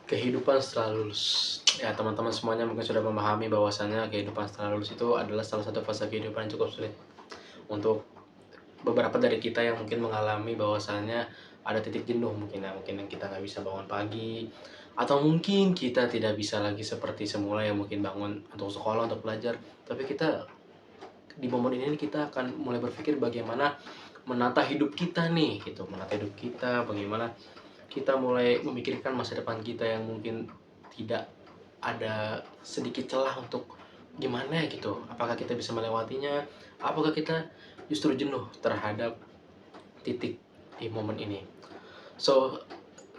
Kehidupan setelah lulus. Ya, teman-teman semuanya mungkin sudah memahami bahwasannya kehidupan setelah lulus itu adalah salah satu fase kehidupan yang cukup sulit. Untuk beberapa dari kita yang mungkin mengalami bahwasannya ada titik jenuh mungkin ya, mungkin yang kita nggak bisa bangun pagi, atau mungkin kita tidak bisa lagi seperti semula yang mungkin bangun untuk sekolah, untuk belajar. Tapi kita di momen ini kita akan mulai berpikir bagaimana menata hidup kita nih gitu, menata hidup kita, bagaimana kita mulai memikirkan masa depan kita yang mungkin tidak ada sedikit celah untuk gimana gitu, apakah kita bisa melewatinya, apakah kita justru jenuh terhadap titik di momen ini. So,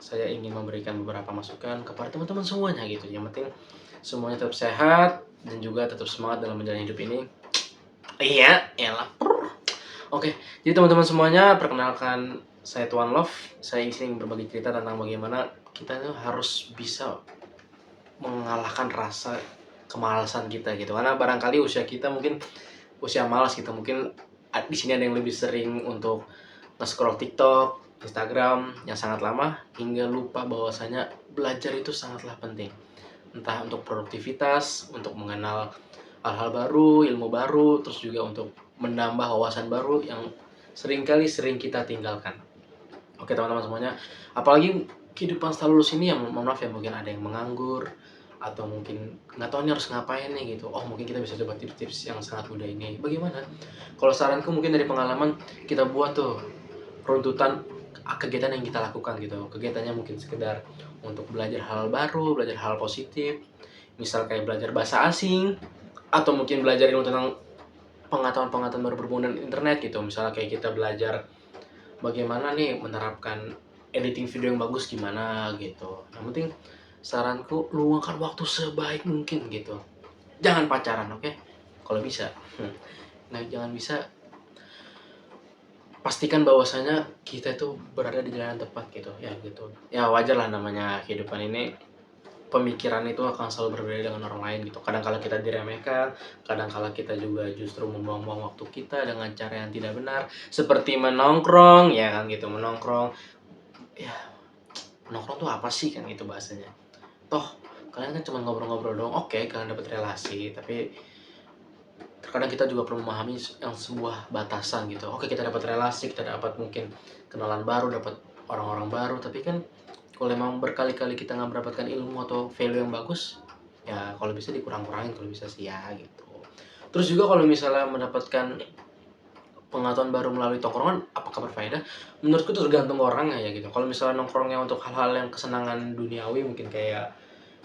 saya ingin memberikan beberapa masukan kepada teman-teman semuanya gitu. Yang penting semuanya tetap sehat dan juga tetap semangat dalam menjalani hidup ini. Iya, elah. Oke, jadi teman-teman semuanya, perkenalkan saya Tuan Love. Saya ingin berbagi cerita tentang bagaimana kita itu harus bisa mengalahkan rasa kemalasan kita gitu. Karena barangkali usia kita mungkin usia malas gitu. Mungkin di sini ada yang lebih sering untuk nge-scroll TikTok, Instagram yang sangat lama hingga lupa bahwasanya belajar itu sangatlah penting. Entah untuk produktivitas, untuk mengenal hal-hal baru, ilmu baru, terus juga untuk menambah wawasan baru yang sering kita tinggalkan. Oke teman-teman semuanya, apalagi kehidupan setelah lulus ini yang mohon maaf ya, mungkin ada yang menganggur atau mungkin nggak tahu nih harus ngapain nih gitu. Oh mungkin kita bisa coba tips-tips yang sangat mudah ini. Bagaimana? Kalau saranku mungkin dari pengalaman kita buat tuh runtutan kegiatan yang kita lakukan gitu. Kegiatannya mungkin sekedar untuk belajar hal baru, belajar hal positif, misal kayak belajar bahasa asing, atau mungkin belajar ilmu tentang pengetahuan-pengetahuan baru berhubungan dengan internet gitu. Misalnya kayak kita belajar bagaimana nih menerapkan editing video yang bagus gimana gitu. Yang penting saranku luangkan waktu sebaik mungkin gitu. Jangan pacaran, oke? Kalau bisa. Nah, jangan bisa, pastikan bahwasanya kita itu berada di jalan yang tepat gitu ya gitu. Ya wajar lah, namanya kehidupan ini pemikiran itu akan selalu berbeda dengan orang lain gitu. Kadang-kala kita diremehkan, kadang-kala kita juga justru membuang-buang waktu kita dengan cara yang tidak benar, seperti menongkrong ya kan gitu. Menongkrong ya, menongkrong tuh apa sih kan gitu bahasanya. Toh kalian kan cuma ngobrol-ngobrol doang, oke kalian dapat relasi, tapi terkadang kita juga perlu memahami yang sebuah batasan gitu. Oke kita dapat relasi, kita dapat mungkin kenalan baru, dapat orang-orang baru, tapi kan kalau emang berkali-kali kita nggak mendapatkan ilmu atau value yang bagus, ya kalau bisa dikurang-kurangin kalau bisa sih ya gitu. Terus juga kalau misalnya mendapatkan pengetahuan baru melalui tongkrongan, apakah berfaedah? Menurutku itu tergantung orangnya ya gitu. Kalau misalnya nongkrongnya untuk hal-hal yang kesenangan duniawi, mungkin kayak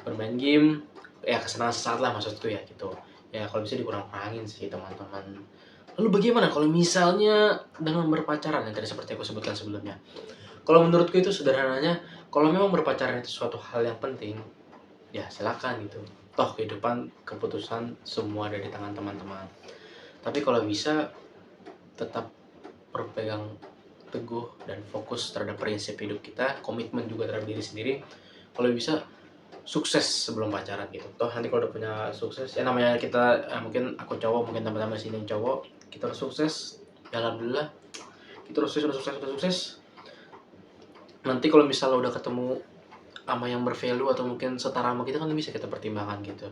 bermain game, ya kesenangan sesaat lah maksudku ya gitu. Ya kalau bisa dikurang-kurangin sih teman-teman. Lalu bagaimana kalau misalnya dengan berpacaran yang tadi seperti aku sebutkan sebelumnya? Kalau menurutku itu sederhananya, kalau memang berpacaran itu suatu hal yang penting, ya silakan gitu. Toh kehidupan, keputusan semua ada di tangan teman-teman. Tapi kalau bisa tetap berpegang teguh dan fokus terhadap prinsip hidup kita, komitmen juga terhadap diri sendiri. Kalau bisa sukses sebelum pacaran gitu. Toh nanti kalau udah punya sukses, ya namanya kita mungkin aku cowok, mungkin teman-teman sini yang cowok, kita udah sukses, ya alhamdulillah. Kita udah sukses. Nanti kalau misalnya udah ketemu sama yang bervalue atau mungkin setara sama kita kan bisa kita pertimbangkan gitu.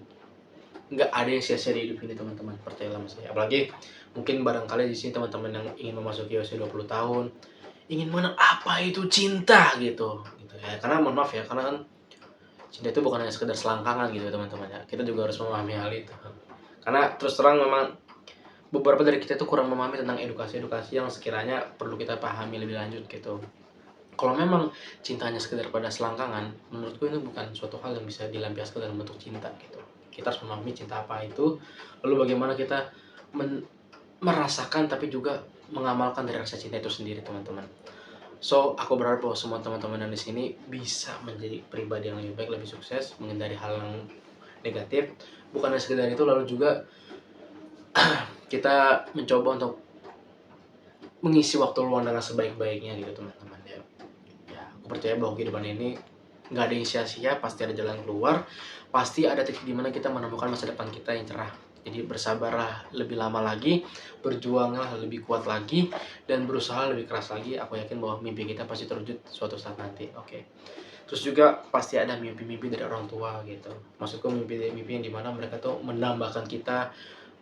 Nggak ada yang sia-sia di hidup ini teman-teman, percayalah sama saya. Apalagi mungkin barangkali di sini teman-teman yang ingin memasuki usia 20 tahun, ingin mana apa itu cinta gitu ya. Karena mohon maaf ya, karena kan cinta itu bukan hanya sekedar selangkangan gitu ya teman-teman ya. Kita juga harus memahami hal itu. Karena terus terang memang beberapa dari kita itu kurang memahami tentang edukasi-edukasi yang sekiranya perlu kita pahami lebih lanjut gitu. Kalau memang cintanya sekedar pada selangkangan, menurutku ini bukan suatu hal yang bisa dilampiaskan dalam bentuk cinta gitu. Kita harus memahami cinta apa itu, lalu bagaimana kita merasakan tapi juga mengamalkan dari rasa cinta itu sendiri teman-teman. So, aku berharap bahwa semua teman-teman yang di sini bisa menjadi pribadi yang lebih baik, lebih sukses, menghindari hal yang negatif. Bukan hanya sekedar itu, lalu juga kita mencoba untuk mengisi waktu luang dengan sebaik-baiknya gitu teman-teman ya. Ya, aku percaya bahwa kehidupan ini nggak ada yang sia-sia, pasti ada jalan keluar, pasti ada titik di mana kita menemukan masa depan kita yang cerah. Jadi bersabarlah lebih lama lagi, berjuanglah lebih kuat lagi, dan berusaha lebih keras lagi. Aku yakin bahwa mimpi kita pasti terwujud suatu saat nanti. Oke. Terus juga pasti ada mimpi-mimpi dari orang tua gitu. Maksudku mimpi-mimpi yang dimana mereka tuh menambahkan kita,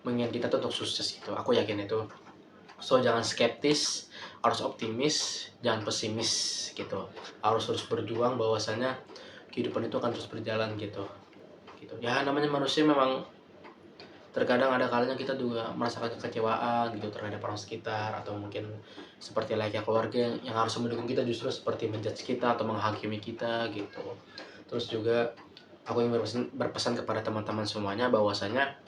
mengingat kita tuh untuk sukses gitu. Aku yakin itu. So jangan skeptis, harus optimis, jangan pesimis gitu. Harus terus berjuang bahwasanya kehidupan itu akan terus berjalan gitu. Gitu. Ya namanya manusia memang terkadang ada kalanya kita juga merasakan kekecewaan gitu terhadap orang sekitar, atau mungkin seperti layaknya keluarga yang harus mendukung kita justru seperti menjudge kita atau menghakimi kita gitu. Terus juga aku ingin berpesan kepada teman-teman semuanya bahwasanya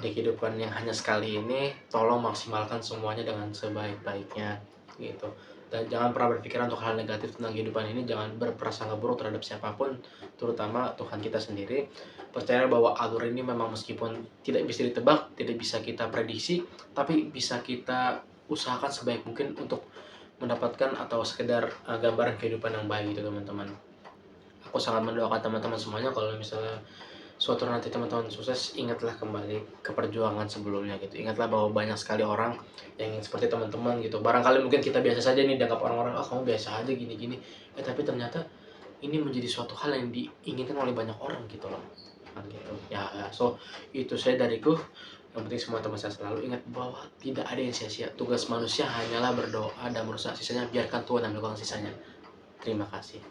di kehidupan yang hanya sekali ini, tolong maksimalkan semuanya dengan sebaik-baiknya gitu. Dan jangan pernah berpikiran untuk hal negatif tentang kehidupan ini, jangan berprasangka buruk terhadap siapapun, terutama Tuhan kita sendiri. Percaya bahwa alur ini memang meskipun tidak bisa ditebak, tidak bisa kita prediksi, tapi bisa kita usahakan sebaik mungkin untuk mendapatkan atau sekedar gambaran kehidupan yang baik gitu teman-teman. Aku sangat mendoakan teman-teman semuanya kalau misalnya suatu nanti teman-teman sukses, ingatlah kembali ke perjuangan sebelumnya gitu. Ingatlah bahwa banyak sekali orang yang ingin seperti teman-teman gitu. Barangkali mungkin kita biasa saja nih dianggap orang-orang, oh kamu biasa aja gini-gini. Tapi ternyata ini menjadi suatu hal yang diinginkan oleh banyak orang gitu loh. Kan gitu. Ya, so itu saya dariku. Yang penting semua teman saya selalu ingat bahwa tidak ada yang sia-sia. Tugas manusia hanyalah berdoa dan berusaha, sisanya biarkan Tuhan yang melakukan sisanya. Terima kasih.